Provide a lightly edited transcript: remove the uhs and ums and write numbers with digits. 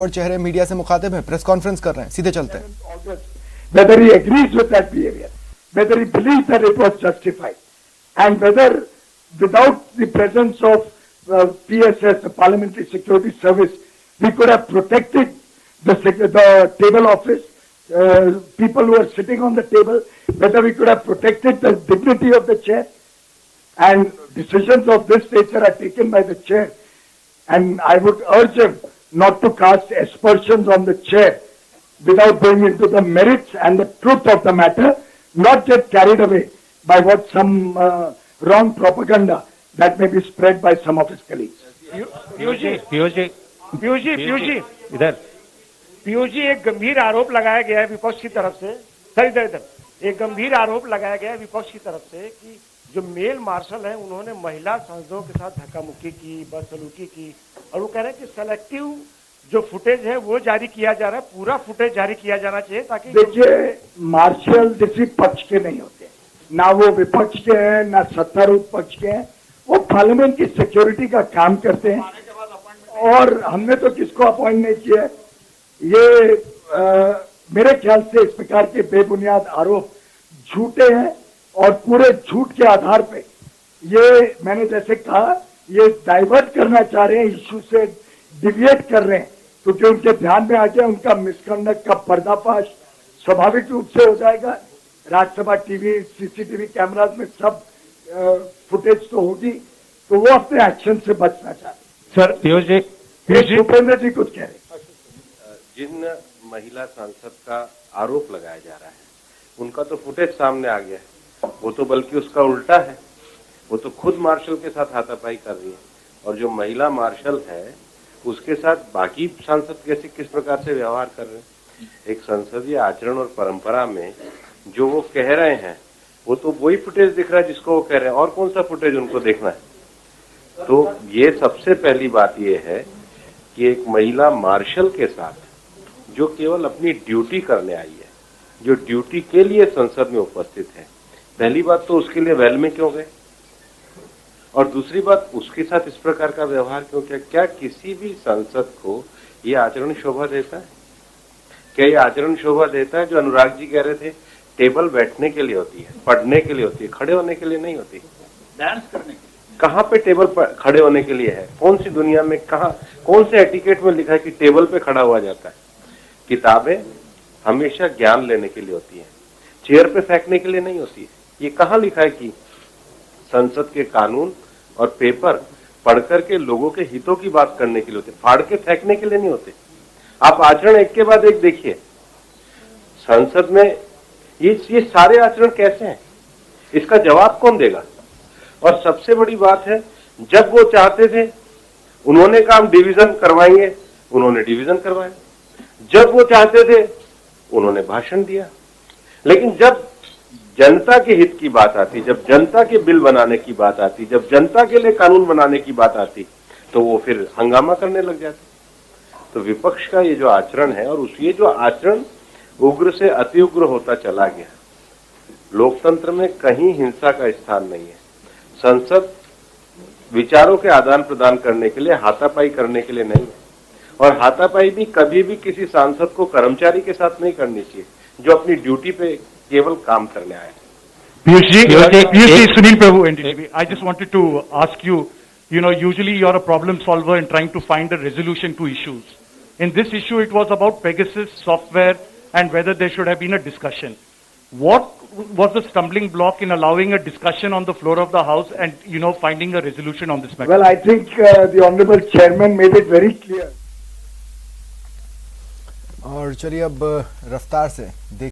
और चेहरे मीडिया से मुखातिब हैं, प्रेस कॉन्फ्रेंस कर रहे हैं, सीधे चलते हैं। Whether he agrees with that behavior, whether he believes that it was justified, and whether without the presence of PSS, the Parliamentary Security Service, we could have protected the table office, people who are sitting on the table, whether we could have protected the dignity of the chair, and decisions of this nature are taken by the chair. And I would urge him not to cast aspersions on the chair without going into the merits and the truth of the matter, not get carried away by what some wrong propaganda that may be spread by some of his colleagues. Piyush ji एक गंभीर आरोप लगाया गया है विपक्ष की तरफ से। सर इधर एक गंभीर आरोप लगाया गया है विपक्ष की तरफ से कि जो मेल मार्शल हैं उन्होंने महिला सांसदों के साथ धक्का मुक्की की, बदसलूकी की, और वो कह रहे हैं कि सेलेक्टिव जो फुटेज है वो जारी किया जा रहा है, पूरा फुटेज जारी किया जाना चाहिए ताकि। देखिए, मार्शल किसी पक्ष के नहीं होते, ना वो विपक्ष के हैं ना सत्तारूढ़ पक्ष के हैं, वो पार्लियामेंट की सिक्योरिटी का काम करते हैं। और हमने तो किसको अपॉइंट नहीं किया है। ये मेरे ख्याल से इस प्रकार के बेबुनियाद आरोप झूठे हैं और पूरे झूठ के आधार पे ये मैंने जैसे कहा ये डाइवर्ट करना चाह रहे हैं, इश्यू से डिविएट कर रहे हैं, क्योंकि उनके ध्यान में आ गया उनका मिसकंडक्ट का पर्दाफाश स्वाभाविक रूप से हो जाएगा। राज्यसभा टीवी, सीसीटीवी कैमराज में सब फुटेज तो होगी, तो वो अपने एक्शन से बचना चाहते हैं। सर पीयूष जी भूपेंद्र जी कुछ कह रहे हैं। जिन महिला सांसद का आरोप लगाया जा रहा है उनका तो फुटेज सामने आ गया है, वो तो बल्कि उसका उल्टा है, वो तो खुद मार्शल के साथ हाथापाई कर रही है, और जो महिला मार्शल है उसके साथ बाकी सांसद कैसे किस प्रकार से व्यवहार कर रहे हैं। एक संसदीय आचरण और परंपरा में जो वो कह रहे हैं वो तो वही फुटेज दिख रहा है जिसको वो कह रहे हैं, और कौन सा फुटेज उनको देखना है। तो ये सबसे पहली बात ये है कि एक महिला मार्शल के साथ जो केवल अपनी ड्यूटी करने आई है, जो ड्यूटी के लिए संसद में उपस्थित है, पहली बात तो उसके लिए वेल में क्यों गए, और दूसरी बात उसके साथ इस प्रकार का व्यवहार क्यों किया। क्या किसी भी सांसद को ये आचरण शोभा देता है? क्या ये आचरण शोभा देता है? जो अनुराग जी कह रहे थे, टेबल बैठने के लिए होती है, पढ़ने के लिए होती है, खड़े होने के लिए नहीं होती। डांस करने के लिए कहाँ पे टेबल पर खड़े होने के लिए है? कौन सी दुनिया में कहाँ, कौन से एटिकेट में लिखा है कि टेबल पे खड़ा हुआ जाता है? किताबें हमेशा ज्ञान लेने के लिए होती है, चेयर पे फेंकने के लिए नहीं होती है। ये कहाँ लिखा है कि संसद के कानून और पेपर पढ़ करके लोगों के हितों की बात करने के लिए होते, फाड़ के फेंकने के लिए नहीं होते। आप आचरण एक के बाद एक देखिए संसद में, ये सारे आचरण कैसे हैं, इसका जवाब कौन देगा। और सबसे बड़ी बात है, जब वो चाहते थे उन्होंने कहा हम डिवीजन करवाएंगे, उन्होंने डिवीजन करवाया। जब वो चाहते थे उन्होंने भाषण दिया। लेकिन जब जनता के हित की बात आती, जब जनता के बिल बनाने की बात आती, जब जनता के लिए कानून बनाने की बात आती, तो वो फिर हंगामा करने लग जाते। तो विपक्ष का ये जो आचरण है, और ये जो आचरण उग्र से अति उग्र होता चला गया, लोकतंत्र में कहीं हिंसा का स्थान नहीं है। संसद विचारों के आदान प्रदान करने के लिए, हाथापाई करने के लिए नहीं है। और हाथापाई भी कभी भी किसी सांसद को कर्मचारी के साथ नहीं करनी चाहिए जो अपनी ड्यूटी पे केवल काम करने आए। पीयूष जी, सुनील प्रभु, NDTV. I just wanted to ask you, usually you are a problem solver in trying to find a resolution to issues. In this issue, it was about Pegasus software and whether there should have been a discussion. What was the stumbling block in allowing a discussion on the floor of the House and, finding a resolution on this matter? Well, I think the Honorable Chairman made it very clear. और चलिए अब रफ्तार से देख